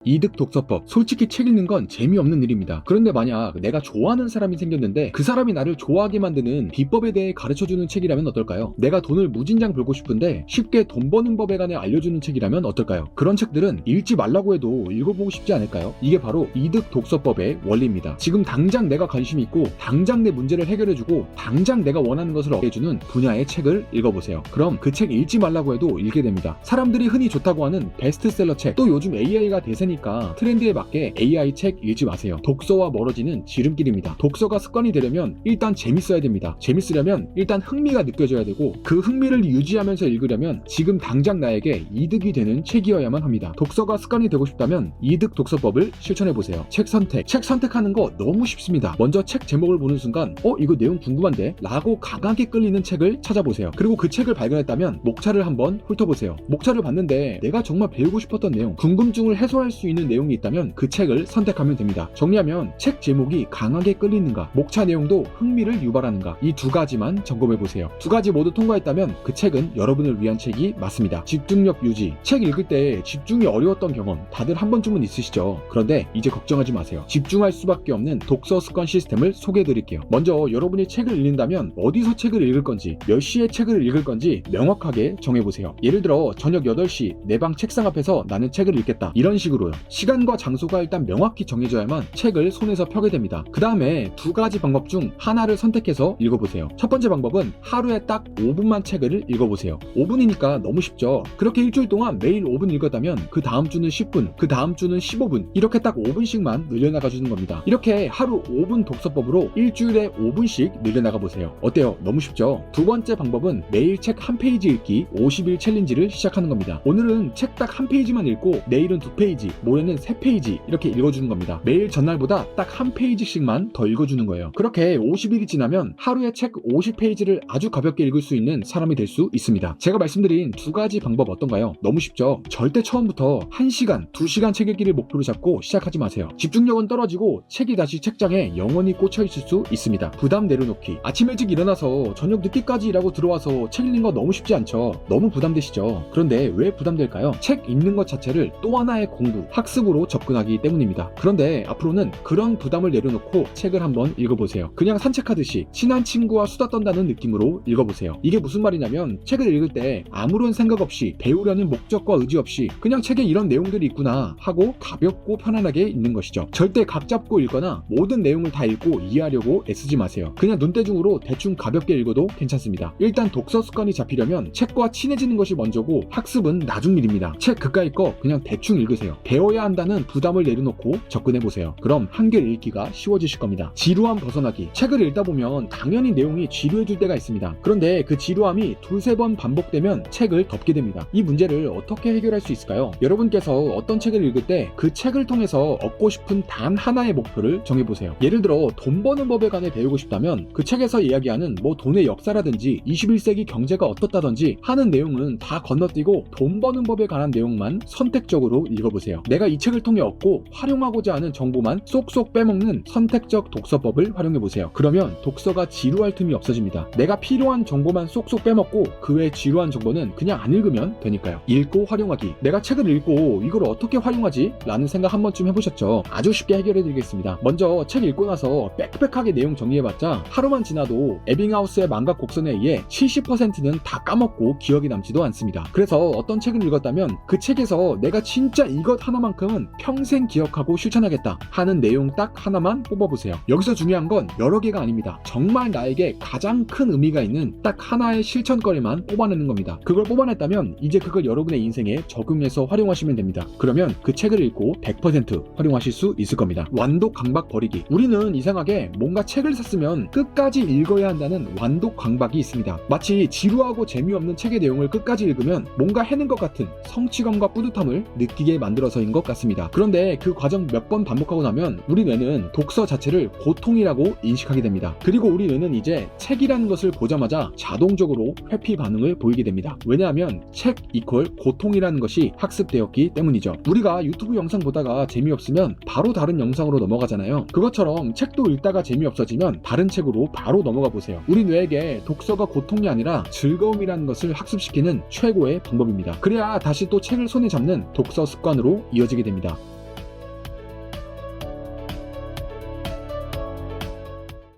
이득 독서법. 솔직히 책 읽는 건 재미없는 일입니다. 그런데 만약 내가 좋아하는 사람이 생겼는데 그 사람이 나를 좋아하게 만드는 비법에 대해 가르쳐주는 책이라면 어떨까요? 내가 돈을 무진장 벌고 싶은데 쉽게 돈 버는 법에 관해 알려주는 책이라면 어떨까요? 그런 책들은 읽지 말라고 해도 읽어보고 싶지 않을까요? 이게 바로 이득 독서법의 원리입니다. 지금 당장 내가 관심이 있고 당장 내 문제를 해결해주고 당장 내가 원하는 것을 얻게 해주는 분야의 책을 읽어보세요. 그럼 그 책 읽지 말라고 해도 읽게 됩니다. 사람들이 흔히 좋다고 하는 베스트셀러 책, 또 요즘 AI가 대세니까 트렌드에 맞게 AI 책 읽지 마세요. 독서와 멀어지는 지름길입니다. 독서가 습관이 되려면 일단 재밌어야 됩니다. 재밌으려면 일단 흥미가 느껴져야 되고, 그 흥미를 유지하면서 읽으려면 지금 당장 나에게 이득이 되는 책이어야만 합니다. 독서가 습관이 되고 싶다면 이득 독서법을 실천해보세요. 책 선택하는 거 너무 쉽습니다. 먼저 책 제목을 보는 순간 이거 내용 궁금한데? 라고 강하게 끌리는 책을 찾아보세요. 그리고 그 책을 발견했다면 목차를 한번 훑어보세요. 목차를 봤는데 내가 정말 배우고 싶었던 내용, 궁금증을 해소할 수 있는 내용이 있다면 그 책을 선택하면 됩니다. 정리하면 책 제목이 강하게 끌리는가, 목차 내용도 흥미를 유발하는가, 이 두 가지만 점검해보세요. 두 가지 모두 통과했다면 그 책은 여러분을 위한 책이 맞습니다. 집중력 유지. 책 읽을 때 집중이 어려웠던 경험 다들 한 번쯤은 있으시죠? 그런데 이제 걱정하지 마세요. 집중할 수밖에 없는 독서 습관 시스템을 소개해드릴게요. 먼저 여러분이 책을 읽는다면 어디서 책을 읽을 건지, 몇 시에 책을 읽을 건지 명확하게 정해보세요. 예를 들어 저녁 8시 내 방 책상 앞에서 나는 책을 읽겠다, 이런 식으로요. 시간과 장소가 일단 명확히 정해져야만 책을 손에서 펴게 됩니다. 그 다음에 두 가지 방법 중 하나를 선택해서 읽어보세요. 첫 번째 방법은 하루에 딱 5분만 책을 읽어보세요. 5분이니까 너무 쉽죠? 그렇게 일주일 동안 매일 5분 읽었다면 그 다음 주는 10분, 그 다음 주는 15분, 이렇게 딱 5분씩만 늘려나가주는 겁니다. 이렇게 하루 5분 독서법으로 일주일에 5분씩 늘려나가보세요. 어때요? 너무 쉽죠? 두 번째 방법은 매일 책 한 페이지 읽기 50일 챌린지를 시작하는 겁니다. 오늘은 책 딱 한 페이지만 읽고 내일은 2페이지, 모레는 3페이지 이렇게 읽어주는 겁니다. 매일 전날보다 딱 한 페이지씩만 더 읽어주는 거예요. 그렇게 50일이 지나면 하루에 책 50페이지를 아주 가볍게 읽을 수 있는 사람이 될 수 있습니다. 제가 말씀드린 두 가지 방법 어떤가요? 너무 쉽죠? 절대 처음부터 1시간, 2시간 책 읽기를 목표로 잡고 시작하지 마세요. 집중력은 떨어지고 책이 다시 책장에 영원히 꽂혀 있을 수 있습니다. 부담 내려놓기. 아침 일찍 일어나서 저녁 늦게까지 일하고 들어와서 책 읽는 거 너무 쉽지 않죠? 너무 부담되시죠? 그런데 왜 부담될까요? 책 읽는 것 자체를 또 하나의 공부, 학습으로 접근하기 때문입니다. 그런데 앞으로는 그런 부담을 내려놓고 책을 한번 읽어보세요. 그냥 산책하듯이 친한 친구와 수다 떤다는 느낌으로 읽어보세요. 이게 무슨 말이냐면 책을 읽을 때 아무런 생각 없이, 배우려는 목적과 의지 없이 그냥 책에 이런 내용들이 있구나 하고 가볍고 편안하게 읽는 것이죠. 절대 각 잡고 읽거나 모든 내용을 다 읽고 이해하려고 애쓰지 마세요. 그냥 눈대중으로 대충 가볍게 읽어도 괜찮습니다. 일단 독서 습관이 잡히려면 책과 친해지는 것이 먼저고 학습은 나중 일입니다. 책 그까이 거 그냥 대충 읽으세요. 배워야 한다는 부담을 내려놓고 접근해보세요. 그럼 한결 읽기가 쉬워지실 겁니다. 지루함 벗어나기. 책을 읽다 보면 당연히 내용이 지루해질 때가 있습니다. 그런데 그 지루함이 두세 번 반복되면 책을 덮게 됩니다. 이 문제를 어떻게 해결할 수 있을까요? 여러분께서 어떤 책을 읽을 때 그 책을 통해서 얻고 싶은 단 하나의 목표를 정해보세요. 예를 들어 돈 버는 법에 관해 배우고 싶다면 그 책에서 이야기하는 돈의 역사라든지 21세기 경제가 어떻다든지 하는 내용은 다 건너뛰고 돈 버는 법에 관한 내용만 선택적으로 읽어보세요. 내가 이 책을 통해 얻고 활용하고자 하는 정보만 쏙쏙 빼먹는 선택적 독서법을 활용해보세요. 그러면 독서가 지루할 틈이 없어집니다. 내가 필요한 정보만 쏙쏙 빼먹고 그 외 지루한 정보는 그냥 안 읽으면 되니까요. 읽고 활용하기. 내가 책을 읽고 이걸 어떻게 활용하지? 라는 생각 한 번쯤 해보셨죠? 아주 쉽게 해결해드리겠습니다. 먼저 책 읽고 나서 빽빽하게 내용 정리해봤자 하루만 지나도 에빙하우스의 망각 곡선에 의해 70%는 다 까먹고 기억이 남지도 않습니다. 그래서 어떤 책을 읽었다면 그 책에서 내가 진짜 이것 하나만큼은 평생 기억하고 실천하겠다 하는 내용 딱 하나만 뽑아보세요. 여기서 중요한 건 여러 개가 아닙니다. 정말 나에게 가장 큰 의미가 있는 딱 하나의 실천거리만 뽑아내는 겁니다. 그걸 뽑아냈다면 이제 그걸 여러분의 인생에 적용해서 활용하시면 됩니다. 그러면 그 책을 읽고 100% 활용하실 수 있을 겁니다. 완독 강박 버리기. 우리는 이상하게 뭔가 책을 샀으면 끝까지 읽어야 한다는 완독 강박이 있습니다. 마치 지루하고 재미없는 책의 내용을 끝까지 읽으면 뭔가 해낸 것 같은 성취감과 뿌듯함을 느끼게 만들어서인 것 같습니다. 그런데 그 과정 몇 번 반복하고 나면 우리 뇌는 독서 자체를 고통이라고 인식하게 됩니다. 그리고 우리 뇌는 이제 책이라는 것을 보자마자 자동적으로 회피 반응을 보이게 됩니다. 왜냐하면 책 이퀄 고통이라는 것이 학습되었기 때문이죠. 우리가 유튜브 영상 보다가 재미없으면 바로 다른 영상으로 넘어가잖아요. 그것처럼 책도 읽다가 재미없어지면 다른 책으로 바로 넘어가 보세요. 우리 뇌에게 독서가 고통이 아니라 즐거움이라는 것을 학습시키는 최고의 방법입니다. 그래야 다시 또 책을 손에 잡는 독서 습관으로 이어지게 됩니다.